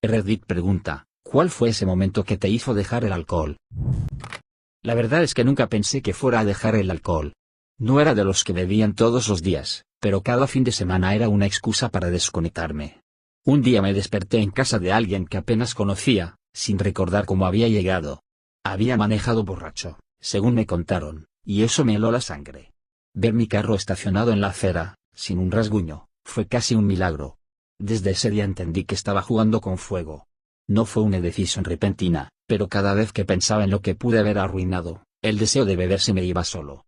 Reddit pregunta, ¿cuál fue ese momento que te hizo dejar el alcohol? La verdad es que nunca pensé que fuera a dejar el alcohol. No era de los que bebían todos los días, pero cada fin de semana era una excusa para desconectarme. Un día me desperté en casa de alguien que apenas conocía, sin recordar cómo había llegado. Había manejado borracho, según me contaron, y eso me heló la sangre. Ver mi carro estacionado en la acera, sin un rasguño, fue casi un milagro. Desde ese día entendí que estaba jugando con fuego. No fue una decisión repentina, pero cada vez que pensaba en lo que pude haber arruinado, el deseo de beber se me iba solo.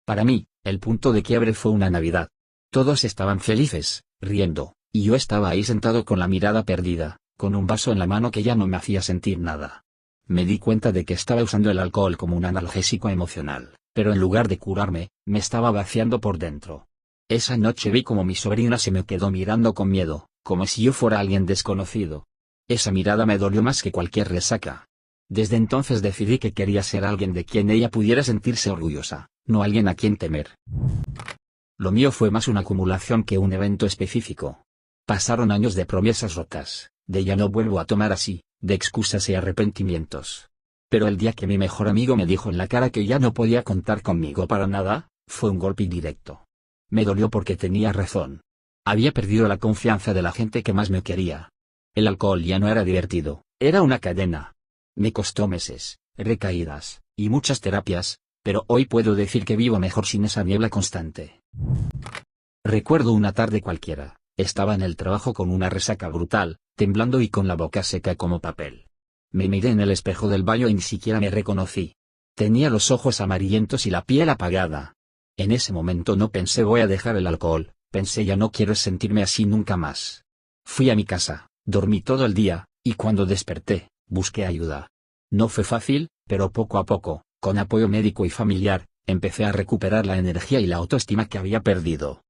Para mí, el punto de quiebre fue una Navidad. Todos estaban felices, riendo, y yo estaba ahí sentado con la mirada perdida, con un vaso en la mano que ya no me hacía sentir nada. Me di cuenta de que estaba usando el alcohol como un analgésico emocional, pero en lugar de curarme, me estaba vaciando por dentro. Esa noche vi como mi sobrina se me quedó mirando con miedo, como si yo fuera alguien desconocido. Esa mirada me dolió más que cualquier resaca. Desde entonces decidí que quería ser alguien de quien ella pudiera sentirse orgullosa, no alguien a quien temer. Lo mío fue más una acumulación que un evento específico. Pasaron años de promesas rotas, de ya no vuelvo a tomar así, de excusas y arrepentimientos. Pero el día que mi mejor amigo me dijo en la cara que ya no podía contar conmigo para nada, fue un golpe directo. Me dolió porque tenía razón. Había perdido la confianza de la gente que más me quería. El alcohol ya no era divertido, era una cadena. Me costó meses, recaídas, y muchas terapias, pero hoy puedo decir que vivo mejor sin esa niebla constante. Recuerdo una tarde cualquiera, estaba en el trabajo con una resaca brutal, temblando y con la boca seca como papel. Me miré en el espejo del baño y ni siquiera me reconocí. Tenía los ojos amarillentos y la piel apagada. En ese momento no pensé voy a dejar el alcohol, pensé ya no quiero sentirme así nunca más. Fui a mi casa, dormí todo el día, y cuando desperté, busqué ayuda. No fue fácil, pero poco a poco, con apoyo médico y familiar, empecé a recuperar la energía y la autoestima que había perdido.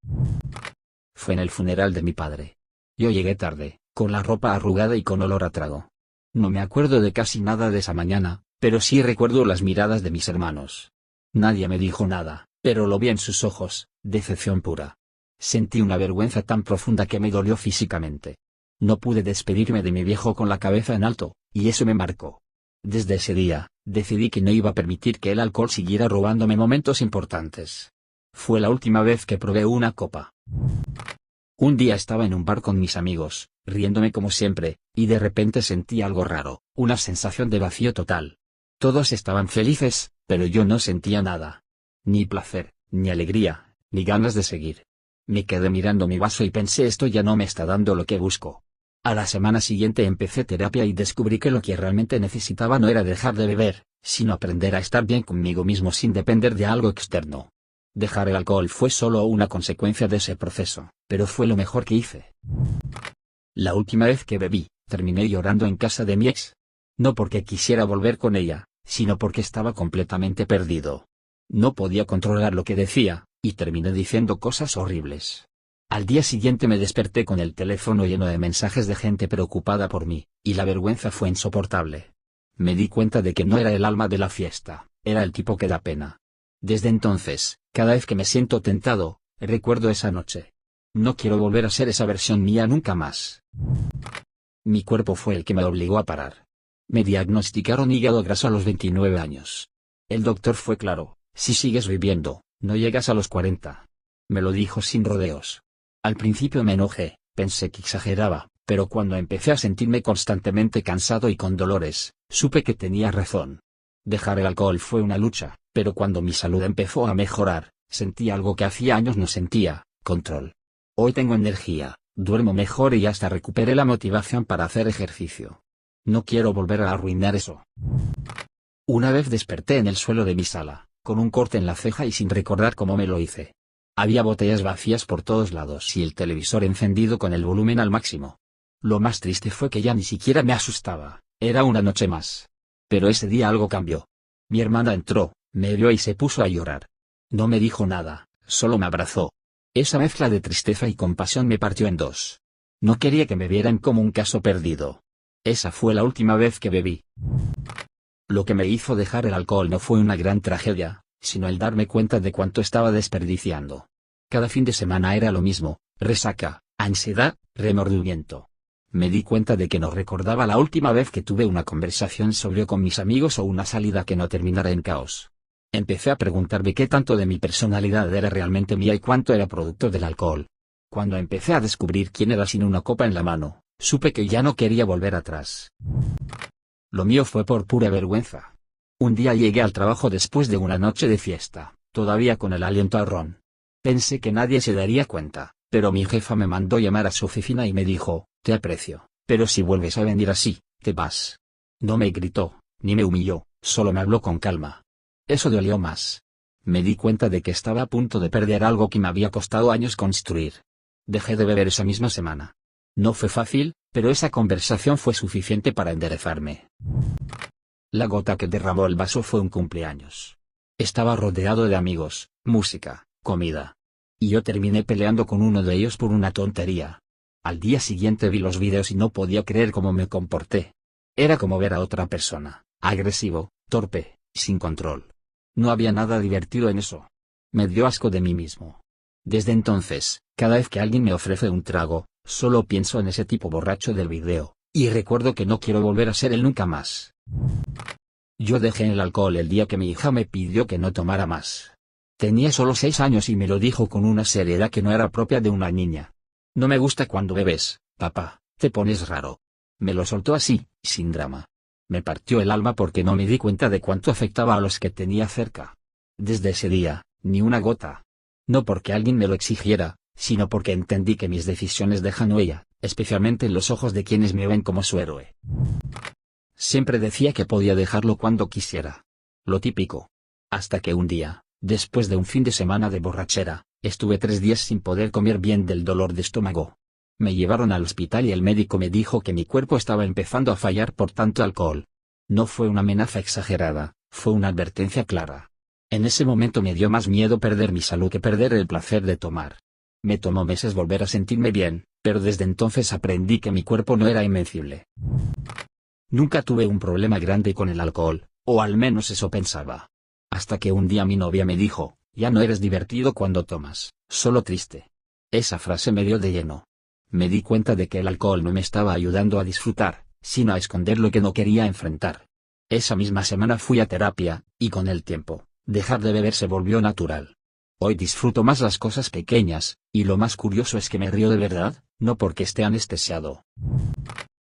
Fue en el funeral de mi padre. Yo llegué tarde, con la ropa arrugada y con olor a trago. No me acuerdo de casi nada de esa mañana, pero sí recuerdo las miradas de mis hermanos. Nadie me dijo nada, pero lo vi en sus ojos, decepción pura. Sentí una vergüenza tan profunda que me dolió físicamente. No pude despedirme de mi viejo con la cabeza en alto, y eso me marcó. Desde ese día, decidí que no iba a permitir que el alcohol siguiera robándome momentos importantes. Fue la última vez que probé una copa. Un día estaba en un bar con mis amigos, riéndome como siempre, y de repente sentí algo raro, una sensación de vacío total. Todos estaban felices, pero yo no sentía nada. Ni placer, ni alegría, ni ganas de seguir. Me quedé mirando mi vaso y pensé esto ya no me está dando lo que busco. A la semana siguiente empecé terapia y descubrí que lo que realmente necesitaba no era dejar de beber, sino aprender a estar bien conmigo mismo sin depender de algo externo. Dejar el alcohol fue solo una consecuencia de ese proceso, pero fue lo mejor que hice. La última vez que bebí, terminé llorando en casa de mi ex. No porque quisiera volver con ella, sino porque estaba completamente perdido. No podía controlar lo que decía, y terminé diciendo cosas horribles. Al día siguiente me desperté con el teléfono lleno de mensajes de gente preocupada por mí, y la vergüenza fue insoportable. Me di cuenta de que no era el alma de la fiesta, era el tipo que da pena. Desde entonces, cada vez que me siento tentado, recuerdo esa noche. No quiero volver a ser esa versión mía nunca más. Mi cuerpo fue el que me obligó a parar. Me diagnosticaron hígado graso a los 29 años. El doctor fue claro, si sigues viviendo, no llegas a los 40. Me lo dijo sin rodeos. Al principio me enojé, pensé que exageraba, pero cuando empecé a sentirme constantemente cansado y con dolores, supe que tenía razón. Dejar el alcohol fue una lucha, pero cuando mi salud empezó a mejorar, sentí algo que hacía años no sentía, control. Hoy tengo energía, duermo mejor y hasta recuperé la motivación para hacer ejercicio. No quiero volver a arruinar eso. Una vez desperté en el suelo de mi sala, con un corte en la ceja y sin recordar cómo me lo hice. Había botellas vacías por todos lados y el televisor encendido con el volumen al máximo. Lo más triste fue que ya ni siquiera me asustaba, era una noche más. Pero ese día algo cambió. Mi hermana entró, me vio y se puso a llorar. No me dijo nada, solo me abrazó. Esa mezcla de tristeza y compasión me partió en dos. No quería que me vieran como un caso perdido. Esa fue la última vez que bebí. Lo que me hizo dejar el alcohol no fue una gran tragedia, sino el darme cuenta de cuánto estaba desperdiciando. Cada fin de semana era lo mismo, resaca, ansiedad, remordimiento. Me di cuenta de que no recordaba la última vez que tuve una conversación sobrio con mis amigos o una salida que no terminara en caos. Empecé a preguntarme qué tanto de mi personalidad era realmente mía y cuánto era producto del alcohol. Cuando empecé a descubrir quién era sin una copa en la mano, supe que ya no quería volver atrás. Lo mío fue por pura vergüenza. Un día llegué al trabajo después de una noche de fiesta, todavía con el aliento a ron. Pensé que nadie se daría cuenta, pero mi jefa me mandó llamar a su oficina y me dijo: te aprecio, pero si vuelves a venir así, te vas. No me gritó, ni me humilló, solo me habló con calma. Eso dolió más. Me di cuenta de que estaba a punto de perder algo que me había costado años construir. Dejé de beber esa misma semana. No fue fácil, pero esa conversación fue suficiente para enderezarme. La gota que derramó el vaso fue un cumpleaños. Estaba rodeado de amigos, música, comida. Y yo terminé peleando con uno de ellos por una tontería. Al día siguiente vi los videos y no podía creer cómo me comporté. Era como ver a otra persona, agresivo, torpe, sin control. No había nada divertido en eso. Me dio asco de mí mismo. Desde entonces, cada vez que alguien me ofrece un trago, solo pienso en ese tipo borracho del video, y recuerdo que no quiero volver a ser él nunca más. Yo dejé el alcohol el día que mi hija me pidió que no tomara más. Tenía solo 6 años y me lo dijo con una seriedad que no era propia de una niña. No me gusta cuando bebes, papá, te pones raro. Me lo soltó así, sin drama. Me partió el alma porque no me di cuenta de cuánto afectaba a los que tenía cerca. Desde ese día, ni una gota. No porque alguien me lo exigiera, sino porque entendí que mis decisiones dejan huella, especialmente en los ojos de quienes me ven como su héroe. Siempre decía que podía dejarlo cuando quisiera. Lo típico. Hasta que un día, después de un fin de semana de borrachera, estuve 3 días sin poder comer bien del dolor de estómago. Me llevaron al hospital y el médico me dijo que mi cuerpo estaba empezando a fallar por tanto alcohol. No fue una amenaza exagerada, fue una advertencia clara. En ese momento me dio más miedo perder mi salud que perder el placer de tomar. Me tomó meses volver a sentirme bien, pero desde entonces aprendí que mi cuerpo no era invencible. Nunca tuve un problema grande con el alcohol, o al menos eso pensaba. Hasta que un día mi novia me dijo: ya no eres divertido cuando tomas, solo triste. Esa frase me dio de lleno. Me di cuenta de que el alcohol no me estaba ayudando a disfrutar, sino a esconder lo que no quería enfrentar. Esa misma semana fui a terapia, y con el tiempo, dejar de beber se volvió natural. Hoy disfruto más las cosas pequeñas, y lo más curioso es que me río de verdad, no porque esté anestesiado.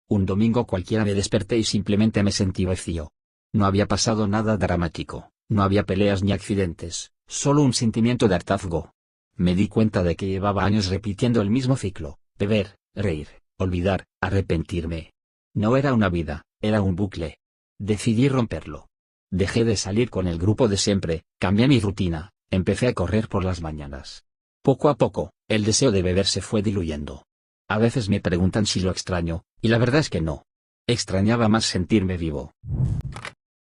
Un domingo cualquiera me desperté y simplemente me sentí vacío. No había pasado nada dramático, no había peleas ni accidentes, solo un sentimiento de hartazgo. Me di cuenta de que llevaba años repitiendo el mismo ciclo: beber, reír, olvidar, arrepentirme. No era una vida, era un bucle. Decidí romperlo. Dejé de salir con el grupo de siempre, cambié mi rutina, empecé a correr por las mañanas. Poco a poco, el deseo de beber se fue diluyendo. A veces me preguntan si lo extraño, y la verdad es que no. Extrañaba más sentirme vivo.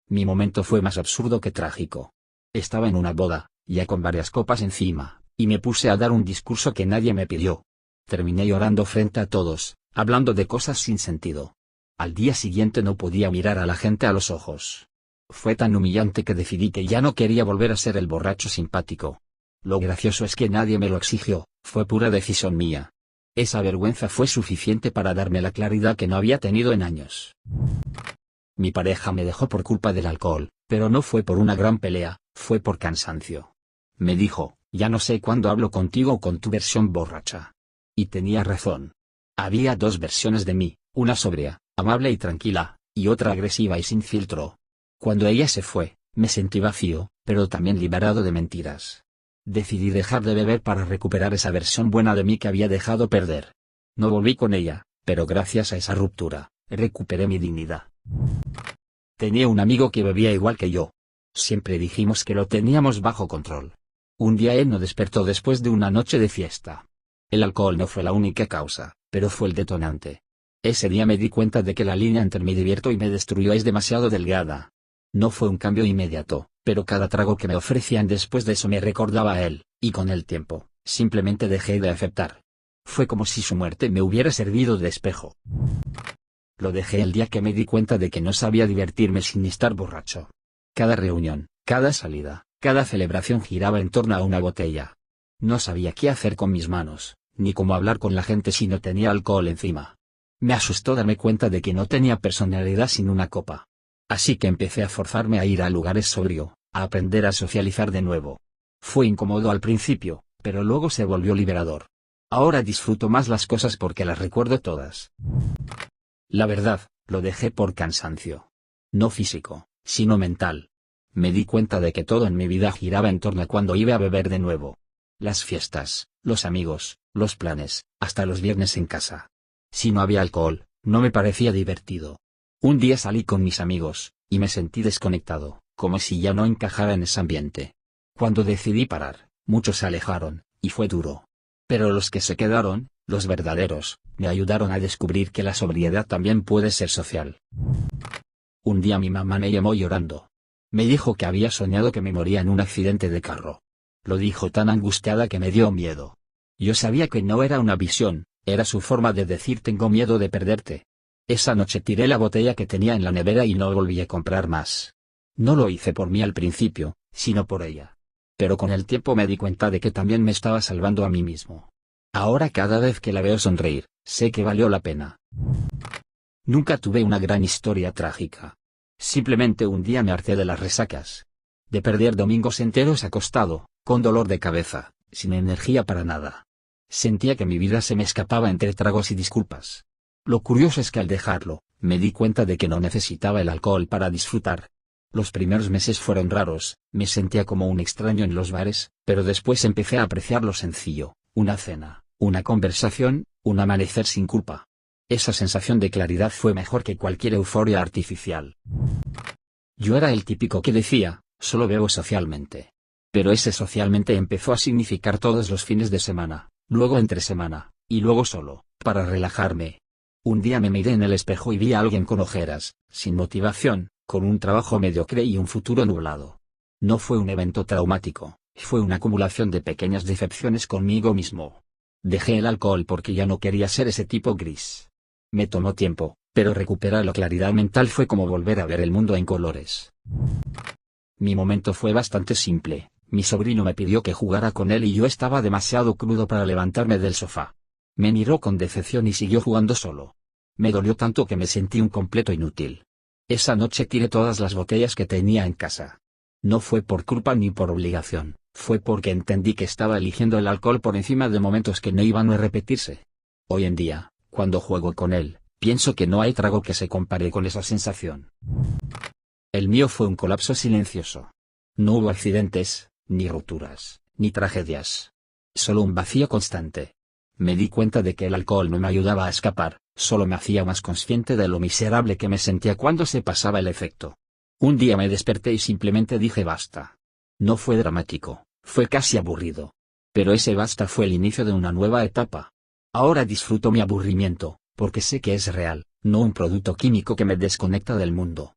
Mi momento fue más absurdo que trágico. Estaba en una boda, ya con varias copas encima, y me puse a dar un discurso que nadie me pidió. Terminé llorando frente a todos, hablando de cosas sin sentido. Al día siguiente no podía mirar a la gente a los ojos. Fue tan humillante que decidí que ya no quería volver a ser el borracho simpático. Lo gracioso es que nadie me lo exigió, fue pura decisión mía. Esa vergüenza fue suficiente para darme la claridad que no había tenido en años. Mi pareja me dejó por culpa del alcohol, pero no fue por una gran pelea, fue por cansancio. Me dijo: ya no sé cuándo hablo contigo con tu versión borracha. Y tenía razón. Había 2 versiones de mí, una sobria, amable y tranquila, y otra agresiva y sin filtro. Cuando ella se fue, me sentí vacío, pero también liberado de mentiras. Decidí dejar de beber para recuperar esa versión buena de mí que había dejado perder. No volví con ella, pero gracias a esa ruptura, recuperé mi dignidad. Tenía un amigo que bebía igual que yo. Siempre dijimos que lo teníamos bajo control. Un día él nos despertó después de una noche de fiesta. El alcohol no fue la única causa, pero fue el detonante. Ese día me di cuenta de que la línea entre me divierto y me destruyo es demasiado delgada. No fue un cambio inmediato, pero cada trago que me ofrecían después de eso me recordaba a él, y con el tiempo, simplemente dejé de aceptar. Fue como si su muerte me hubiera servido de espejo. Lo dejé el día que me di cuenta de que no sabía divertirme sin estar borracho. Cada reunión, cada salida, cada celebración giraba en torno a una botella. No sabía qué hacer con mis manos, ni cómo hablar con la gente si no tenía alcohol encima. Me asustó darme cuenta de que no tenía personalidad sin una copa. Así que empecé a forzarme a ir a lugares sobrio, a aprender a socializar de nuevo. Fue incómodo al principio, pero luego se volvió liberador. Ahora disfruto más las cosas porque las recuerdo todas. La verdad, lo dejé por cansancio. No físico, sino mental. Me di cuenta de que todo en mi vida giraba en torno a cuando iba a beber de nuevo. Las fiestas, los amigos, los planes, hasta los viernes en casa. Si no había alcohol, no me parecía divertido. Un día salí con mis amigos, y me sentí desconectado, como si ya no encajara en ese ambiente. Cuando decidí parar, muchos se alejaron, y fue duro. Pero los que se quedaron, los verdaderos, me ayudaron a descubrir que la sobriedad también puede ser social. Un día mi mamá me llamó llorando. Me dijo que había soñado que me moría en un accidente de carro. Lo dijo tan angustiada que me dio miedo. Yo sabía que no era una visión, era su forma de decir tengo miedo de perderte. Esa noche tiré la botella que tenía en la nevera y no volví a comprar más. No lo hice por mí al principio, sino por ella. Pero con el tiempo me di cuenta de que también me estaba salvando a mí mismo. Ahora cada vez que la veo sonreír, sé que valió la pena. Nunca tuve una gran historia trágica. Simplemente un día me harté de las resacas. De perder domingos enteros acostado, con dolor de cabeza, sin energía para nada. Sentía que mi vida se me escapaba entre tragos y disculpas. Lo curioso es que al dejarlo, me di cuenta de que no necesitaba el alcohol para disfrutar. Los primeros meses fueron raros, me sentía como un extraño en los bares, pero después empecé a apreciar lo sencillo, una cena, una conversación, un amanecer sin culpa. Esa sensación de claridad fue mejor que cualquier euforia artificial. Yo era el típico que decía, solo bebo socialmente. Pero ese socialmente empezó a significar todos los fines de semana, luego entre semana, y luego solo, para relajarme. Un día me miré en el espejo y vi a alguien con ojeras, sin motivación, con un trabajo mediocre y un futuro nublado. No fue un evento traumático, fue una acumulación de pequeñas decepciones conmigo mismo. Dejé el alcohol porque ya no quería ser ese tipo gris. Me tomó tiempo, pero recuperar la claridad mental fue como volver a ver el mundo en colores. Mi momento fue bastante simple. Mi sobrino me pidió que jugara con él y yo estaba demasiado crudo para levantarme del sofá. Me miró con decepción y siguió jugando solo. Me dolió tanto que me sentí un completo inútil. Esa noche tiré todas las botellas que tenía en casa. No fue por culpa ni por obligación, fue porque entendí que estaba eligiendo el alcohol por encima de momentos que no iban a repetirse. Hoy en día, cuando juego con él, pienso que no hay trago que se compare con esa sensación. El mío fue un colapso silencioso. No hubo accidentes, ni rupturas, ni tragedias. Solo un vacío constante. Me di cuenta de que el alcohol no me ayudaba a escapar, solo me hacía más consciente de lo miserable que me sentía cuando se pasaba el efecto. Un día me desperté y simplemente dije basta. No fue dramático, fue casi aburrido. Pero ese basta fue el inicio de una nueva etapa. Ahora disfruto mi aburrimiento, porque sé que es real, no un producto químico que me desconecta del mundo.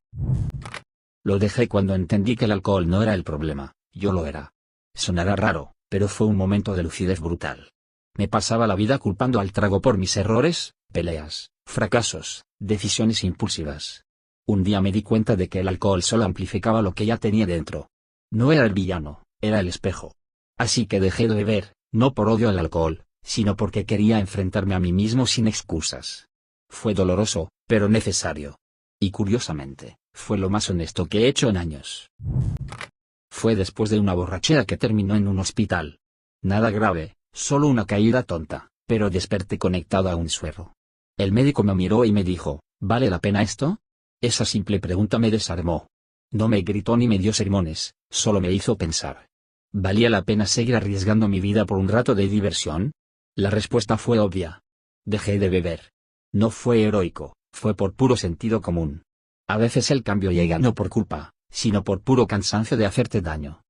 Lo dejé cuando entendí que el alcohol no era el problema, yo lo era. Sonará raro, pero fue un momento de lucidez brutal. Me pasaba la vida culpando al trago por mis errores, peleas, fracasos, decisiones impulsivas. Un día me di cuenta de que el alcohol solo amplificaba lo que ya tenía dentro. No era el villano, era el espejo. Así que dejé de beber, no por odio al alcohol, sino porque quería enfrentarme a mí mismo sin excusas. Fue doloroso, pero necesario. Y curiosamente, fue lo más honesto que he hecho en años. Fue después de una borrachera que terminó en un hospital. Nada grave, solo una caída tonta, pero desperté conectado a un suero. El médico me miró y me dijo, ¿vale la pena esto? Esa simple pregunta me desarmó. No me gritó ni me dio sermones, solo me hizo pensar. ¿Valía la pena seguir arriesgando mi vida por un rato de diversión? La respuesta fue obvia. Dejé de beber. No fue heroico, fue por puro sentido común. A veces el cambio llega no por culpa, sino por puro cansancio de hacerte daño.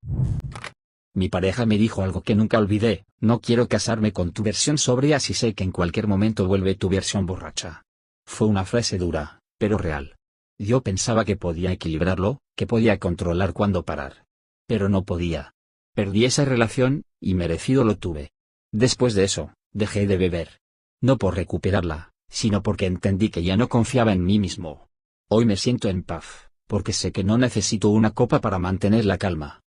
Mi pareja me dijo algo que nunca olvidé, no quiero casarme con tu versión sobria si sé que en cualquier momento vuelve tu versión borracha. Fue una frase dura, pero real. Yo pensaba que podía equilibrarlo, que podía controlar cuándo parar. Pero no podía. Perdí esa relación, y merecido lo tuve. Después de eso, dejé de beber. No por recuperarla, sino porque entendí que ya no confiaba en mí mismo. Hoy me siento en paz, porque sé que no necesito una copa para mantener la calma.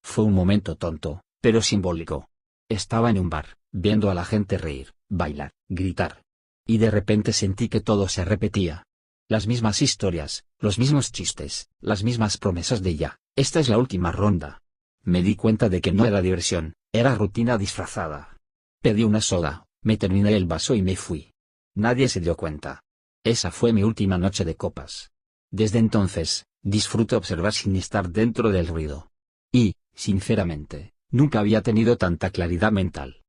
Fue un momento tonto, pero simbólico. Estaba en un bar, viendo a la gente reír, bailar, gritar. Y de repente sentí que todo se repetía. Las mismas historias, los mismos chistes, las mismas promesas de ya, esta es la última ronda. Me di cuenta de que no era diversión, era rutina disfrazada. Pedí una soda, me terminé el vaso y me fui. Nadie se dio cuenta. Esa fue mi última noche de copas. Desde entonces, disfruto observar sin estar dentro del ruido. Y, sinceramente, nunca había tenido tanta claridad mental.